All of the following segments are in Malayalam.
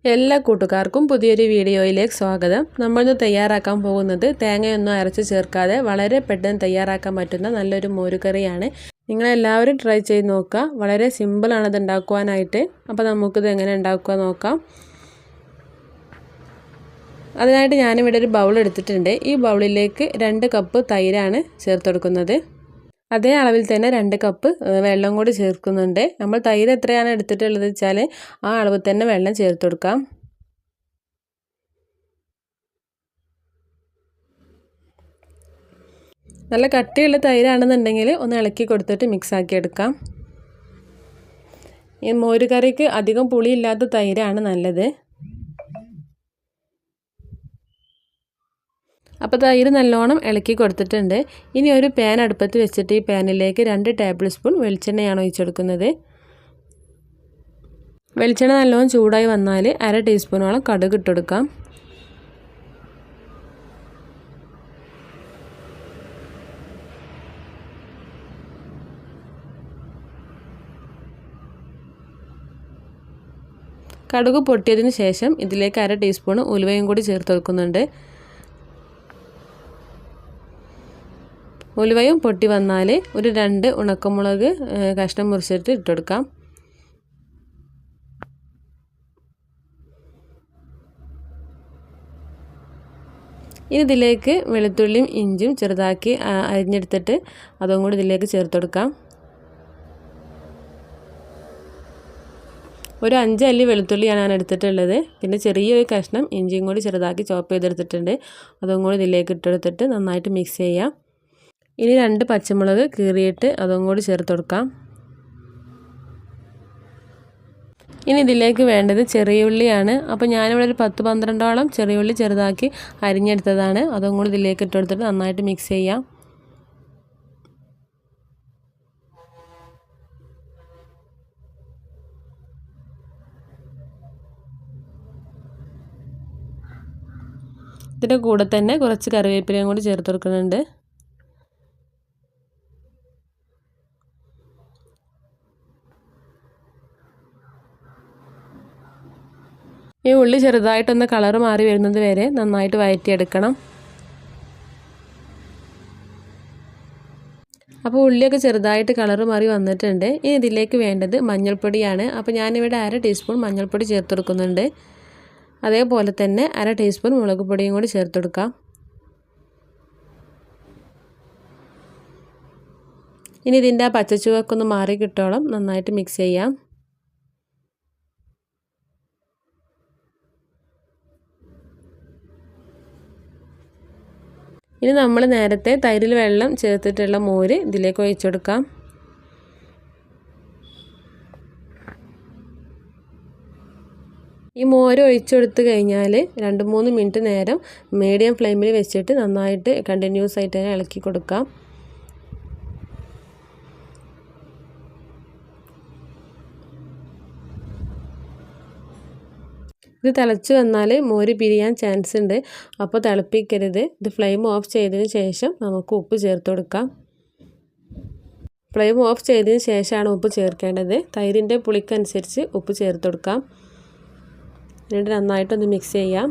എല്ലാ കൂട്ടുകാർക്കും പുതിയൊരു വീഡിയോയിലേക്ക് സ്വാഗതം. നമ്മളിന്ന് തയ്യാറാക്കാൻ പോകുന്നത് തേങ്ങയൊന്നും അരച്ച് ചേർക്കാതെ വളരെ പെട്ടെന്ന് തയ്യാറാക്കാൻ പറ്റുന്ന നല്ലൊരു മോരുകറിയാണ്. നിങ്ങളെല്ലാവരും ട്രൈ ചെയ്ത് നോക്കുക. വളരെ സിമ്പിളാണ് ഇത് ഉണ്ടാക്കുവാനായിട്ട്. അപ്പോൾ നമുക്കിത് എങ്ങനെ ഉണ്ടാക്കുക നോക്കാം. അതിനായിട്ട് ഞാനിവിടെ ഒരു ബൗൾ എടുത്തിട്ടുണ്ട്. ഈ ബൗളിലേക്ക് 2 കപ്പ് തൈരാണ് ചേർത്ത് കൊടുക്കുന്നത്. അതേ അളവിൽ തന്നെ 2 കപ്പ് വെള്ളം കൂടി ചേർക്കുന്നുണ്ട്. നമ്മൾ തൈര് എത്രയാണ് എടുത്തിട്ടുള്ളത് വെച്ചാൽ ആ അളവിൽ തന്നെ വെള്ളം ചേർത്ത് കൊടുക്കാം. നല്ല കട്ടിയുള്ള തൈരാണെന്നുണ്ടെങ്കിൽ ഒന്ന് ഇളക്കി കൊടുത്തിട്ട് മിക്സ് ആക്കി എടുക്കാം. ഈ മോരുകറിക്ക് അധികം പുളിയില്ലാത്ത തൈരാണ് നല്ലത്. അപ്പോൾ തൈര് നല്ലോണം ഇളക്കി കൊടുത്തിട്ടുണ്ട്. ഇനി ഒരു പാൻ അടുപ്പത്ത് വെച്ചിട്ട് ഈ പാനിലേക്ക് 2 ടേബിൾ സ്പൂൺ വെളിച്ചെണ്ണയാണ് ഒഴിച്ചെടുക്കുന്നത്. വെളിച്ചെണ്ണ നല്ലോണം ചൂടായി വന്നാൽ 1/2 ടീസ്പൂണോളം കടുക് ഇട്ടെടുക്കാം. കടുക് പൊട്ടിയതിന് ശേഷം ഇതിലേക്ക് 1/2 ടീസ്പൂൺ ഉലുവയും കൂടി ചേർത്ത് വെക്കുന്നുണ്ട്. ഉലുവയും പൊട്ടി വന്നാൽ ഒരു 2 ഉണക്കമുളക് കഷ്ണം മുറിച്ചിട്ട് ഇട്ടെടുക്കാം. ഇനി ഇതിലേക്ക് വെളുത്തുള്ളിയും ഇഞ്ചിയും ചെറുതാക്കി അരിഞ്ഞെടുത്തിട്ട് അതും കൂടി ഇതിലേക്ക് ചേർത്തെടുക്കാം. ഒരു 5 അല്ലി വെളുത്തുള്ളിയാണ് ഞാൻ എടുത്തിട്ടുള്ളത്. പിന്നെ ചെറിയൊരു കഷ്ണം ഇഞ്ചിയും കൂടി ചെറുതാക്കി ചോപ്പ് ചെയ്തെടുത്തിട്ടുണ്ട്. അതും കൂടി ഇതിലേക്ക് ഇട്ടെടുത്തിട്ട് നന്നായിട്ട് മിക്സ് ചെയ്യാം. ഇനി 2 പച്ചമുളക് കീറിയിട്ട് അതും കൂടി ചേർത്ത് കൊടുക്കാം. ഇനി ഇതിലേക്ക് വേണ്ടത് ചെറിയ ഉള്ളിയാണ്. അപ്പോൾ ഞാനിവിടെ ഒരു 10-12ഓളം ചെറിയ ഉള്ളി ചെറുതാക്കി അരിഞ്ഞെടുത്തതാണ്. അതും കൂടി ഇതിലേക്ക് ഇട്ടെടുത്തിട്ട് നന്നായിട്ട് മിക്സ് ചെയ്യാം. ഇതിൻ്റെ കൂടെ തന്നെ കുറച്ച് കറിവേപ്പിലയും കൂടി ചേർത്ത് കൊടുക്കുന്നുണ്ട്. ഈ ഉള്ളി ചെറുതായിട്ടൊന്ന് കളർ മാറി വരുന്നത് വരെ നന്നായിട്ട് വഴറ്റിയെടുക്കണം. അപ്പോൾ ഉള്ളിയൊക്കെ ചെറുതായിട്ട് കളർ മാറി വന്നിട്ടുണ്ട്. ഇനി ഇതിലേക്ക് വേണ്ടത് മഞ്ഞൾപ്പൊടിയാണ്. അപ്പോൾ ഞാനിവിടെ 1/2 ടീസ്പൂൺ മഞ്ഞൾപ്പൊടി ചേർത്ത് കൊടുക്കുന്നുണ്ട്. അതേപോലെ തന്നെ 1/2 ടീസ്പൂൺ മുളക് പൊടിയും കൂടി ചേർത്ത് കൊടുക്കാം. ഇനി ഇതിൻ്റെ ആ പച്ചച്ചുവയൊക്കെ ഒന്ന് മാറി കിട്ടോളം നന്നായിട്ട് മിക്സ് ചെയ്യാം. ഇനി നമ്മൾ നേരത്തെ തൈരിൽ വെള്ളം ചേർത്തിട്ടുള്ള മോര് ഇതിലേക്ക് ഒഴിച്ചു കൊടുക്കാം. ഈ മോര് ഒഴിച്ചെടുത്ത് കഴിഞ്ഞാൽ 2-3 മിനിറ്റ് നേരം മീഡിയം ഫ്ലെയിമിൽ വെച്ചിട്ട് നന്നായിട്ട് കണ്ടിന്യൂസ് ആയിട്ട് തന്നെ ഇളക്കി കൊടുക്കാം. ഇത് തിളച്ച് വന്നാൽ മോര് പിരിയാൻ ചാൻസ് ഉണ്ട്. അപ്പോൾ തിളപ്പിക്കരുത്. ഇത് ഫ്ലെയിം ഓഫ് ചെയ്തതിന് ശേഷം നമുക്ക് ഉപ്പ് ചേർത്ത് കൊടുക്കാം. ഫ്ലെയിം ഓഫ് ചെയ്തതിന് ശേഷമാണ് ഉപ്പ് ചേർക്കേണ്ടത്. തൈരിൻ്റെ പുളിക്കനുസരിച്ച് ഉപ്പ് ചേർത്ത് കൊടുക്കാം. എന്നിട്ട് നന്നായിട്ടൊന്ന് മിക്സ് ചെയ്യാം.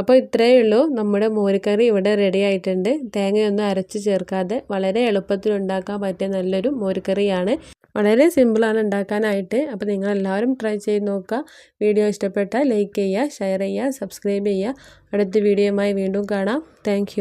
അപ്പോൾ ഇത്രയേ ഉള്ളൂ. നമ്മുടെ മോരുകറി ഇവിടെ റെഡി ആയിട്ടുണ്ട്. തേങ്ങയൊന്നും അരച്ച് ചേർക്കാതെ വളരെ എളുപ്പത്തിൽ ഉണ്ടാക്കാൻ പറ്റിയ നല്ലൊരു മോരുകറിയാണ്. വളരെ സിമ്പിളാണ് ഉണ്ടാക്കാനായിട്ട്. അപ്പോൾ നിങ്ങളെല്ലാവരും ട്രൈ ചെയ്ത് നോക്കുക. വീഡിയോ ഇഷ്ടപ്പെട്ടാൽ ലൈക്ക് ചെയ്യുക, ഷെയർ ചെയ്യുക, സബ്സ്ക്രൈബ് ചെയ്യുക. അടുത്ത വീഡിയോയുമായി വീണ്ടും കാണാം. താങ്ക്